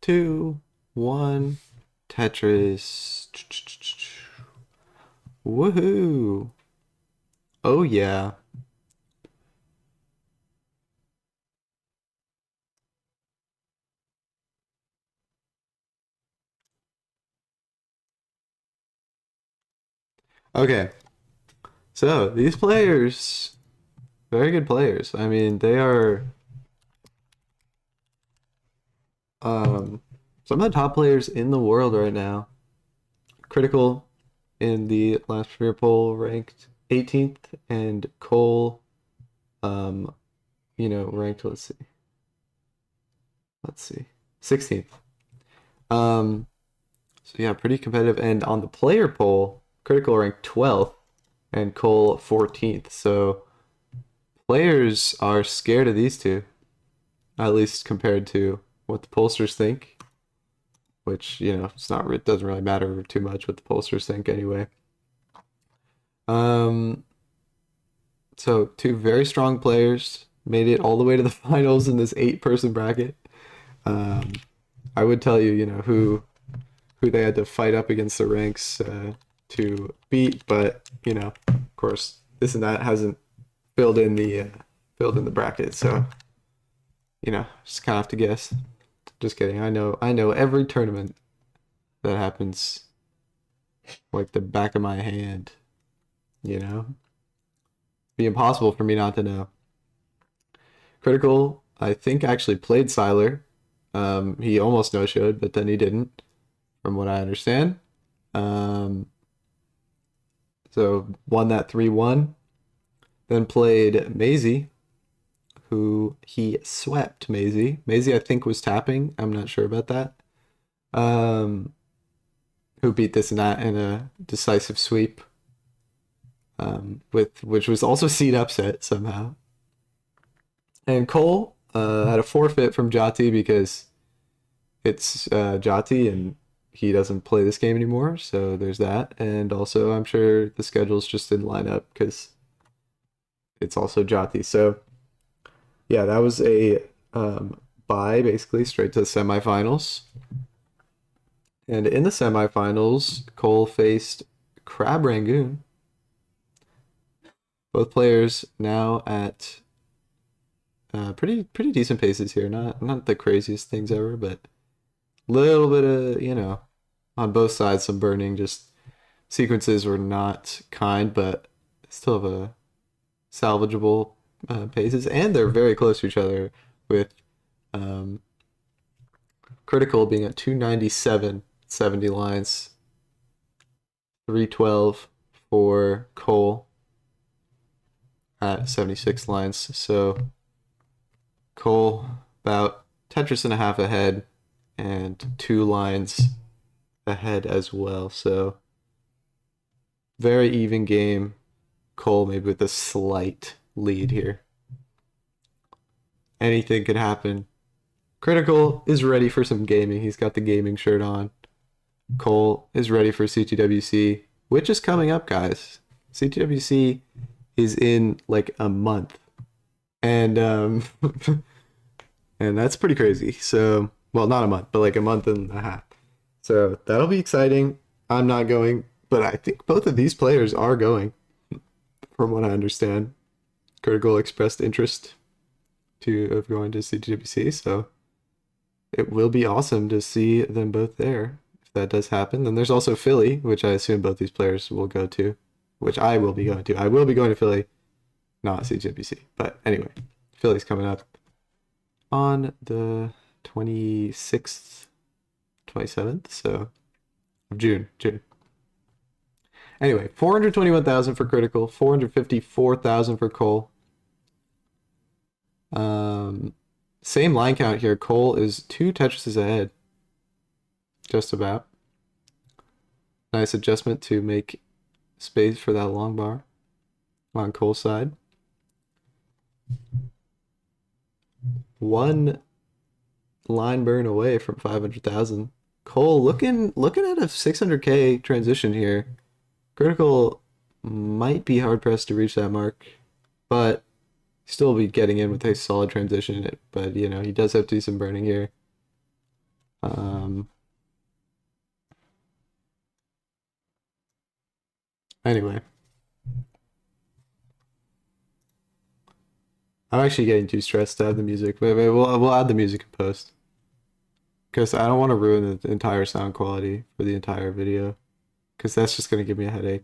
2, 1. Tetris. Woohoo! Oh yeah. Okay. So these players, very good players. I mean, they are um some of the top players in the world right now. Critical in the last Premier poll ranked 18th, and Cole, um, ranked, let's see, 16th. So yeah, pretty competitive. And on the player poll, Critical ranked 12th and Cole 14th. So players are scared of these two, at least compared to what the pollsters think, which, it doesn't really matter too much what the pollsters think anyway. Um, so two very strong players made it all the way to the finals in this 8-person bracket. Um, I would tell you, who they had to fight up against the ranks to beat, but of course, this and that hasn't filled in the bracket, so just kind of have to guess. Just kidding. I know every tournament that happens like the back of my hand. Be impossible for me not to know. Critical, I think, actually played Siler. He almost no-showed, but then he didn't, from what I understand. Um, so won that 3-1. Then played Maisie, who he swept. Maisie, I think, was tapping. I'm not sure about that. Who beat this and that in a decisive sweep, which was also seed upset somehow. And Cole had a forfeit from Jati because it's Jati and he doesn't play this game anymore, so there's that. And also, I'm sure the schedules just didn't line up because it's also Jati. So yeah, that was a bye, basically straight to the semifinals. And in the semifinals, Cole faced Crab Rangoon. Both players now at pretty decent paces here. Not the craziest things ever, but a little bit of, on both sides, some burning. Just sequences were not kind, but still have a salvageable paces, and they're very close to each other, with um, Critical being at 297, 70 lines, 312 for Cole at 76 lines. So Cole about Tetris and a half ahead, and 2 lines ahead as well. So very even game. Cole maybe with a slight lead here. Anything could happen. Critical is ready for some gaming. He's got the gaming shirt on. Cole is ready for CTWC, which is coming up, guys. CTWC is in like a month. And and that's pretty crazy. So, well, not a month, but like a month and a half. So that'll be exciting. I'm not going, but I think both of these players are going, from what I understand. Critical expressed interest of going to CTWC, so it will be awesome to see them both there. If that does happen, then there's also Philly, which I assume both these players will go to, which I will be going to. I will be going to Philly, not CTWC. But anyway, Philly's coming up on the 26th, 27th, so June. Anyway, 421,000 for Critical, 454,000 for Cole. Same line count here. Cole is 2 Tetrises ahead. Just about. Nice adjustment to make space for that long bar on Cole's side. 1 line burn away from 500,000. Cole looking at a 600K transition here. Critical might be hard pressed to reach that mark, but still be getting in with a solid transition. But he does have to do some burning here. Anyway, I'm actually getting too stressed to add the music. Wait, we'll add the music in post. Because I don't want to ruin the entire sound quality for the entire video. Because that's just going to give me a headache.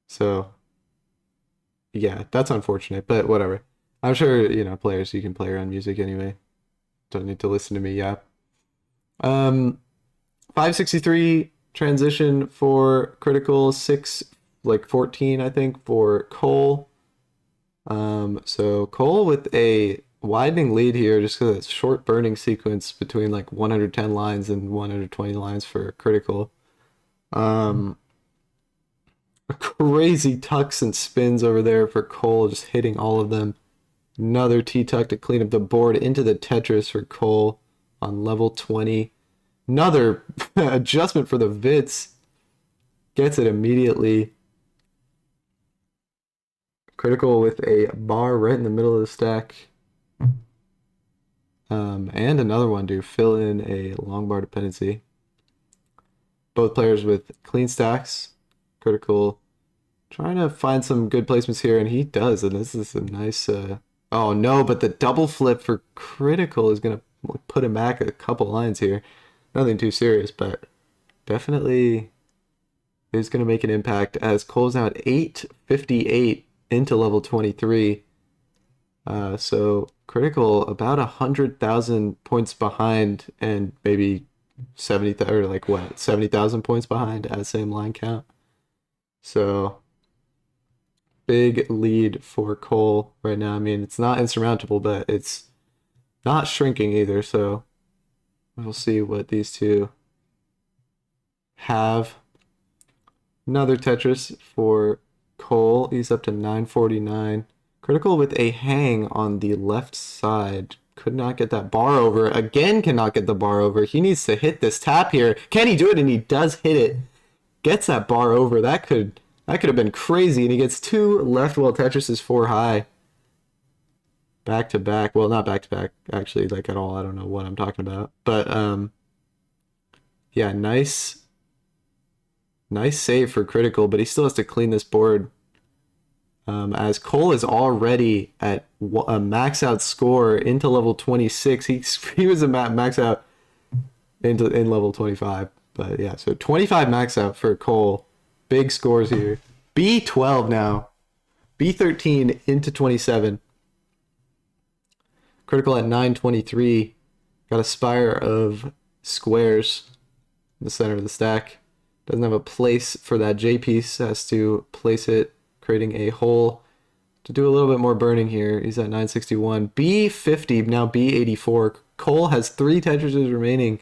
So, yeah, that's unfortunate, but whatever. I'm sure, players, you can play around music anyway. Don't need to listen to me yap. 563 transition for Critical, 14, I think, for Cole. So Cole with a widening lead here just because it's short burning sequence between like 110 lines and 120 lines for Critical. Crazy tucks and spins over there for Cole, just hitting all of them. Another T-tuck to clean up the board into the Tetris for Cole on level 20. Another adjustment for the Vits. Gets it immediately. Critical with a bar right in the middle of the stack. And another one to fill in a long bar dependency. Both players with clean stacks. Critical trying to find some good placements here, and he does, and this is a nice oh no, but the double flip for Critical is gonna put him back a couple lines here. Nothing too serious, but definitely is gonna make an impact as Cole's now at 858 into level 23. So Critical about 100,000 points behind, and maybe 70,000 points behind at same line count. So big lead for Cole right now. I mean, it's not insurmountable, but it's not shrinking either. So we'll see what these two have. Another Tetris for Cole. He's up to 949. Critical with a hang on the left side. Could not get that bar over. Again, cannot get the bar over. He needs to hit this tap here. Can he do it? And he does hit it. Gets that bar over. That could have been crazy. And he gets two left while Tetris is 4 high. Back to back. Well, not back to back, actually, like at all. I don't know what I'm talking about. But yeah, nice save for Critical, but he still has to clean this board. As Cole is already at a max out score into level 26. He was a max out in level 25. But yeah, so 25 max out for Cole. Big scores here. B12 now. B13 into 27. Critical at 923. Got a spire of squares in the center of the stack. Doesn't have a place for that J piece. Has to place it, creating a hole to do a little bit more burning here. He's at 961. B50, now B84. Cole has 3 Tetrises remaining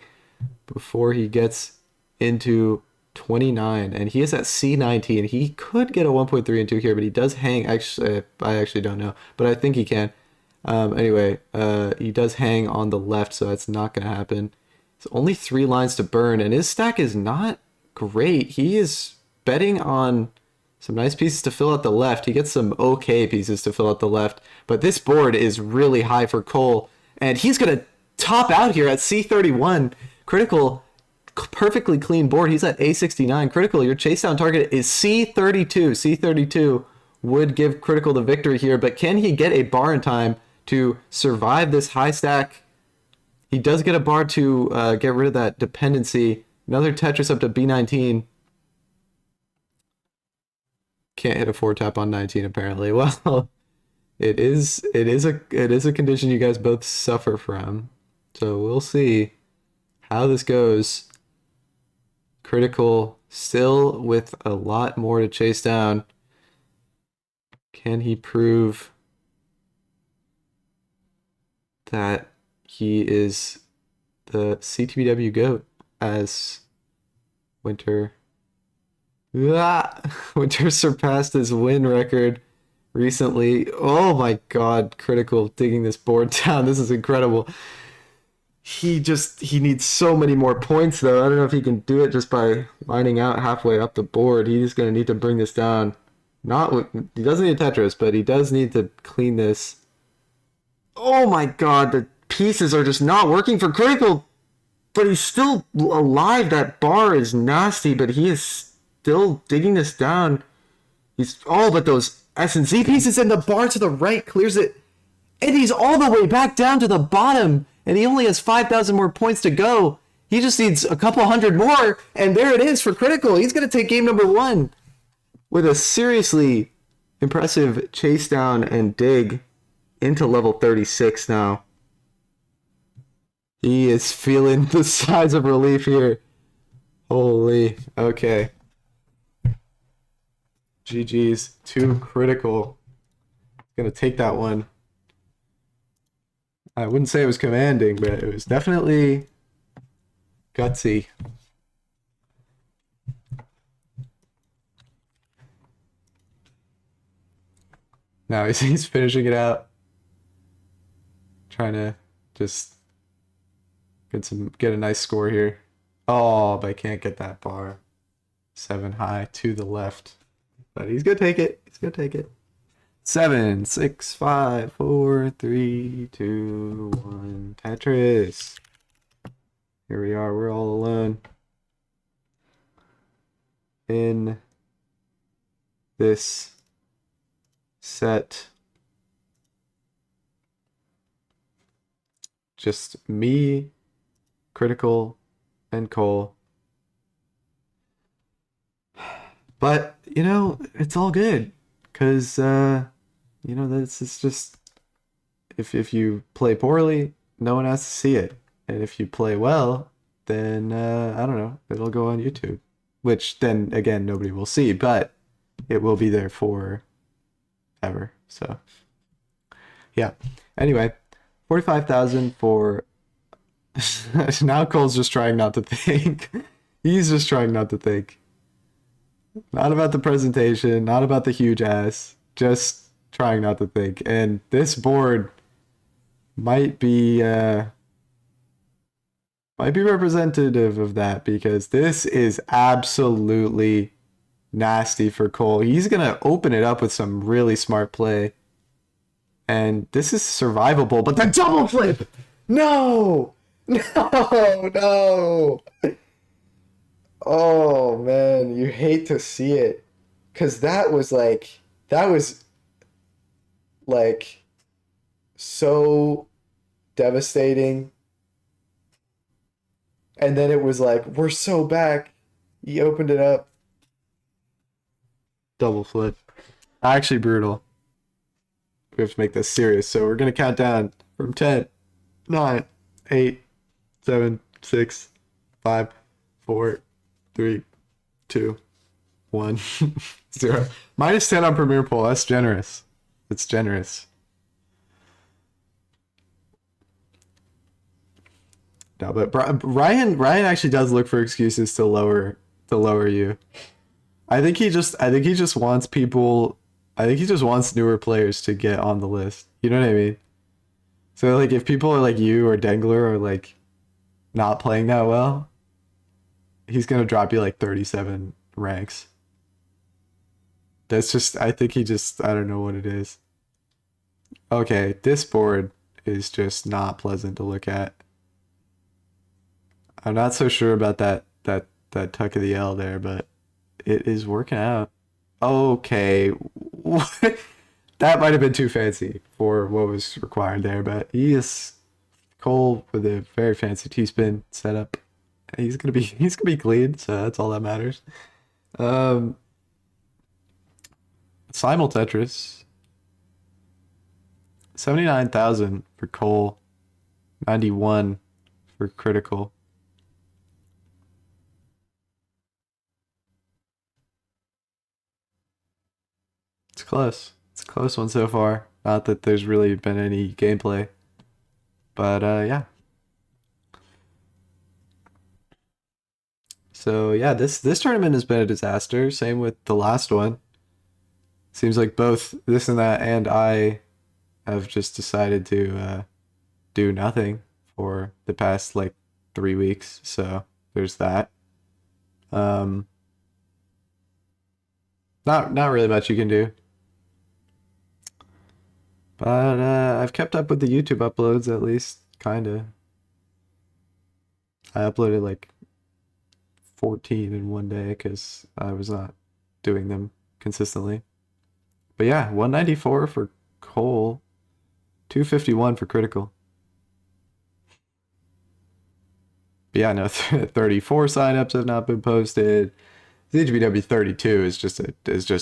before he gets into 29, and he is at C19. He could get a 1.3 and 2 here, but he does hang. Actually, I actually don't know, but I think he can. Anyway, he does hang on the left, so that's not going to happen. It's only 3 lines to burn, and his stack is not great. He is betting on some nice pieces to fill out the left. He gets some okay pieces to fill out the left, but this board is really high for Cole, and he's going to top out here at C31. Critical, perfectly clean board. He's at A69. Critical, your chase down target is C32. C32 would give Critical the victory here, but can he get a bar in time to survive this high stack? He does get a bar to get rid of that dependency. Another Tetris up to B19. Can't hit a 4-tap on 19 apparently. Well, it is a condition you guys both suffer from. So we'll see how this goes. Critical still with a lot more to chase down. Can he prove that he is the Ctbw GOAT as Winter surpassed his win record recently? Oh my god, Critical digging this board down. This is incredible. He needs so many more points though. I don't know if he can do it just by lining out halfway up the board. He's going to need to bring this down. He doesn't need a Tetris, but he does need to clean this. Oh my god, the pieces are just not working for Critical. but he's still alive. That bar is nasty, but he is still digging this down. He's but those S and Z pieces, and the bar to the right clears it, and he's all the way back down to the bottom, and he only has 5,000 more points to go. He just needs a couple hundred more, and there it is for Critical. He's gonna take game number 1 with a seriously impressive chase down and dig into level 36 now. He is feeling the sighs of relief here. Holy, okay. GG's, too Critical. Gonna take that one. I wouldn't say it was commanding, but it was definitely gutsy. Now he's finishing it out. Trying to just get a nice score here. Oh, but I can't get that bar. 7 high to the left. But he's gonna take it. He's gonna take it. 7, 6, 5, 4, 3, 2, 1. Tetris. Here we are. We're all alone in this set. Just me, Critical, and Cole. But, you know, it's all good. Because, you know, this is just... If you play poorly, no one has to see it. And if you play well, then, I don't know, it'll go on YouTube. Which, then, again, nobody will see. But it will be there for ever. So, yeah. Anyway, 45,000 for... Now Cole's just trying not to think. He's just trying not to think. Not about the presentation, not about the huge ass, just trying not to think. And this board might be representative of that, because this is absolutely nasty for Cole. He's gonna open it up with some really smart play, and this is survivable. But the double flip, no, no. Oh man, you hate to see it, because that was so devastating. And then it was like, we're so back. He opened it up. Double flip. Actually brutal. We have to make this serious, so we're gonna count down from 10, 9, 8, 7, 6, 5, 4, 3, 2, 1, 0. Minus 10 on Premier Poll. That's generous. It's generous. No, but Ryan actually does look for excuses to lower you. I think he just wants people. I think he just wants newer players to get on the list. You know what I mean? So like, if people are like you or Dengler are like not playing that well, he's gonna drop you like 37 ranks. That's just, I think he just, I don't know what it is. Okay, this board is just not pleasant to look at. I'm not so sure about that tuck of the L there, but it is working out. Okay, that might have been too fancy for what was required there, but he is Cole with a very fancy T-spin setup. He's gonna be clean, so that's all that matters. Simul Tetris. 79,000 for Cole. 91 for Critical. It's close. It's a close one so far. Not that there's really been any gameplay. But yeah. So yeah, this tournament has been a disaster. Same with the last one. Seems like both this and that and I have just decided to do nothing for the past like 3 weeks. So there's that. Not really much you can do. But I've kept up with the YouTube uploads at least, kinda. I uploaded like 14 in one day because I was not doing them consistently. But yeah, 194 for Cole, 251 for Critical. But yeah, no, 34 signups have not been posted. Ctbw 32 is just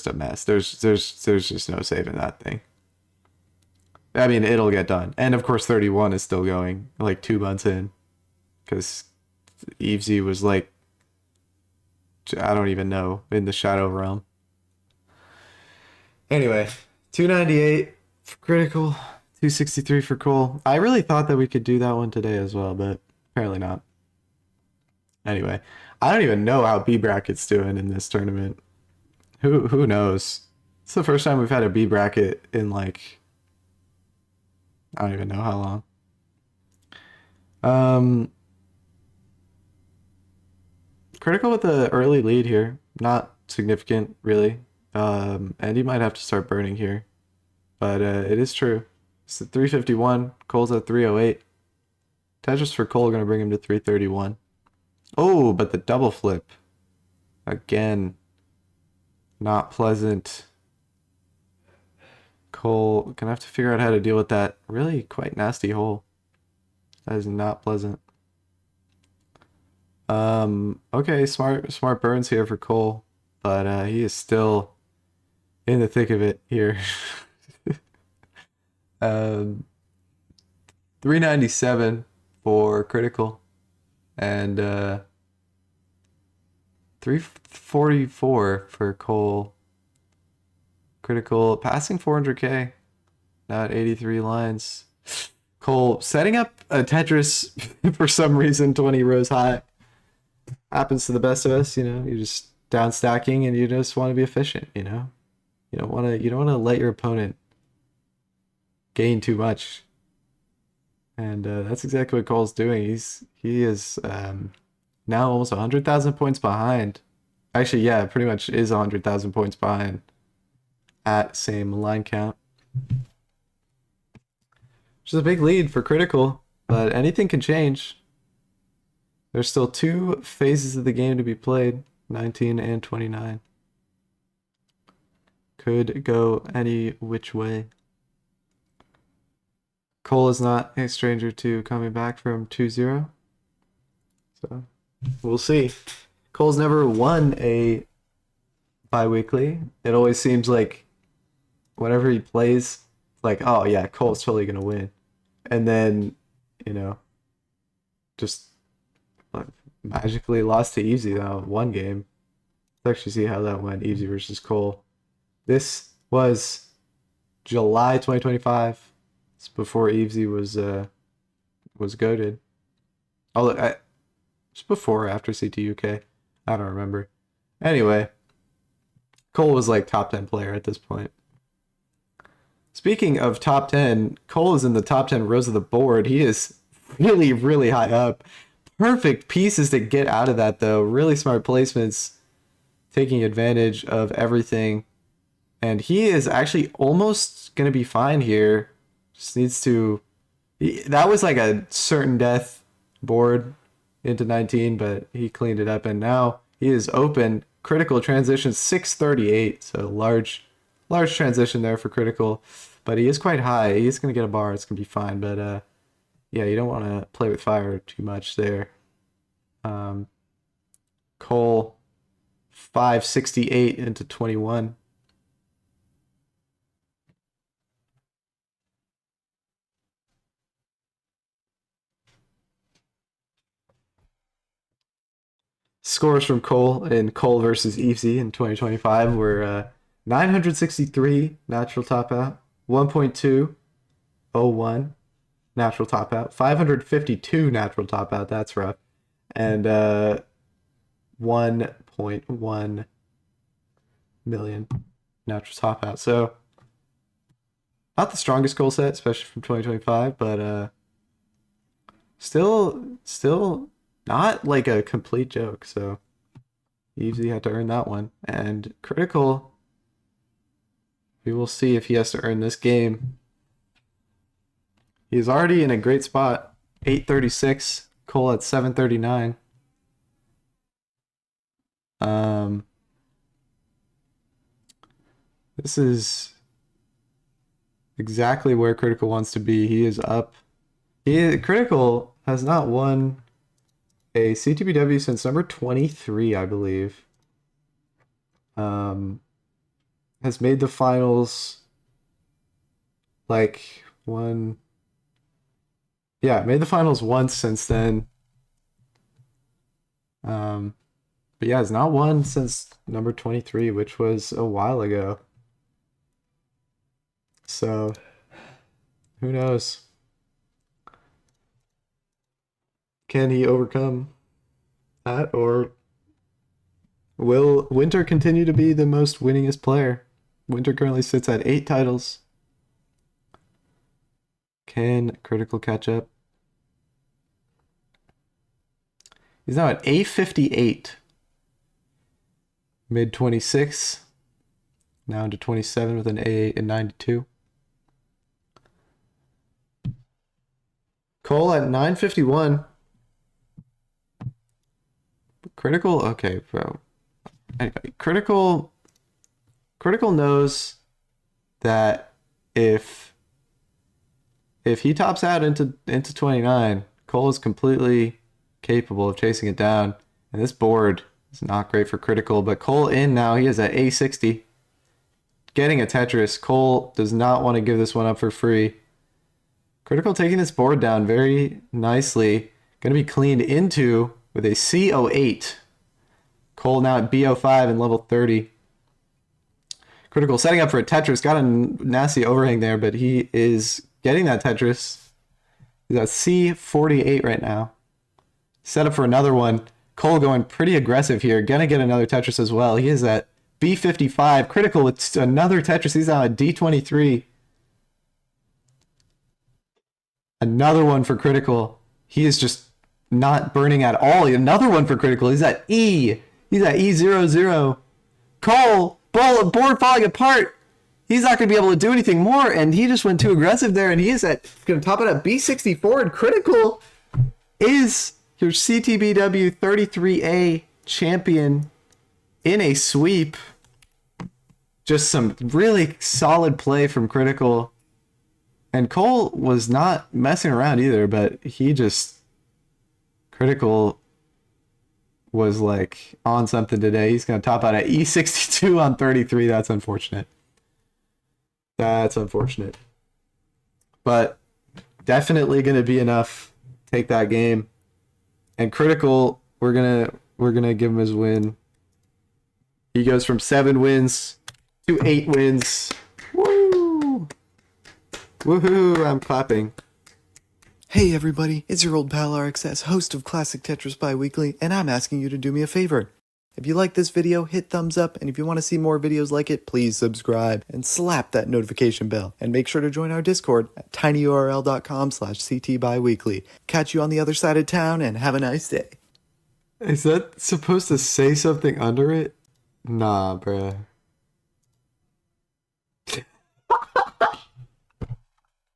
a mess. There's just no saving that thing. I mean, it'll get done. And of course 31 is still going like 2 months in because Evesy was like, I don't even know, in the shadow realm. Anyway, 298 for Critical, 263 for Cole. I really thought that we could do that one today as well, but apparently not. Anyway, I don't even know how B bracket's doing in this tournament. Who knows? It's the first time we've had a B bracket in like, I don't even know how long. Critical with the early lead here. Not significant, really. And he might have to start burning here. But it is true. It's at 351. Cole's at 308. Tetris for Cole going to bring him to 331. Oh, but the double flip. Again. Not pleasant. Cole gonna have to figure out how to deal with that really quite nasty hole. That is not pleasant. Okay, smart burns here for Cole, but he is still in the thick of it here. 397 for Critical and 344 for Cole. Critical passing 400k, not 83 lines. Cole setting up a Tetris for some reason 20 rows high. Happens to the best of us, you know. You're just down stacking and you just want to be efficient, you know. You don't want to let your opponent gain too much. And that's exactly what Cole's doing. He is now almost 100,000 points behind. Actually, yeah, pretty much is 100,000 points behind at same line count. Which is a big lead for Critical, but anything can change. There's still 2 phases of the game to be played, 19 and 29. Could go any which way. Cole is not a stranger to coming back from 2-0. So, we'll see. Cole's never won a bi-weekly. It always seems like whenever he plays, like, oh yeah, Cole's totally going to win. And then, you know, just magically lost to Evesy that one game. Let's actually see how that went, Evesy versus Cole. This was July 2025. It's before Evesy was goated. Although it's before or after CTUK. I don't remember. Anyway, Cole was like top 10 player at this point. Speaking of top 10, Cole is in the top 10 rows of the board. He is really, really high up. Perfect pieces to get out of that, though. Really smart placements, taking advantage of everything. And he is actually almost going to be fine here. Just needs to... That was like a certain death board into 19, but he cleaned it up. And now he is open. Critical transition 638. So large transition there for Critical. But he is quite high. He is going to get a bar. It's going to be fine. But yeah, you don't want to play with fire too much there. Cole 568 into 21. Scores from Cole in Cole versus Evesy in 2025 were 963 natural top out, 1.201 natural top out, 552 natural top out, that's rough, and 1.1 million natural top out. So not the strongest goal set, especially from 2025, but still not like a complete joke. So Evesy had to earn that one. And Critical, we will see if he has to earn this game. He is already in a great spot. 836. Cole at 739. This is exactly where Critical wants to be. He is up. Critical has not won a Ctbw since number 23, I believe. Has made the finals like one. Yeah, made the finals once since then. But yeah, has not won since number 23, which was a while ago. So, who knows? Can he overcome that, or will Winter continue to be the most winningest player? Winter currently sits at 8 titles. Can Critical catch up? He's now at A58. Mid 26. Now into 27 with an A in 92. Cole at 951. Critical, okay, bro. Anyway, Critical knows that if he tops out into 29, Cole is completely capable of chasing it down. And this board is not great for Critical, but Cole in now. He is at A60. Getting a Tetris. Cole does not want to give this one up for free. Critical taking this board down very nicely. Going to be cleaned into with a C08. Cole now at B05 and level 30. Critical setting up for a Tetris. Got a nasty overhang there, but he is getting that Tetris. He's at C48 right now. Set up for another one. Cole going pretty aggressive here. Gonna get another Tetris as well. He is at B55. Critical with another Tetris. He's now at D23. Another one for Critical. He is just not burning at all. Another one for Critical. He's at E. He's at E00. Cole, board falling apart. He's not going to be able to do anything more, and he just went too aggressive there, and he is going to top it at B64, and Critical is your Ctbw 33A champion in a sweep. Just some really solid play from Critical. And Cole was not messing around either, but Critical was like on something today. He's going to top out at E62 on 33. That's unfortunate. That's unfortunate. But definitely going to be enough to take that game. And Critical, we're gonna give him his win. He goes from 7 wins to 8 wins. Woo! Woohoo! I'm clapping. Hey everybody, it's your old pal RXS, host of Classic Tetris Bi-Weekly, and I'm asking you to do me a favor. If you like this video, hit thumbs up, and if you want to see more videos like it, please subscribe and slap that notification bell. And make sure to join our Discord at tinyurl.com/ctbiweekly. Catch you on the other side of town, and have a nice day. Is that supposed to say something under it? Nah, bruh.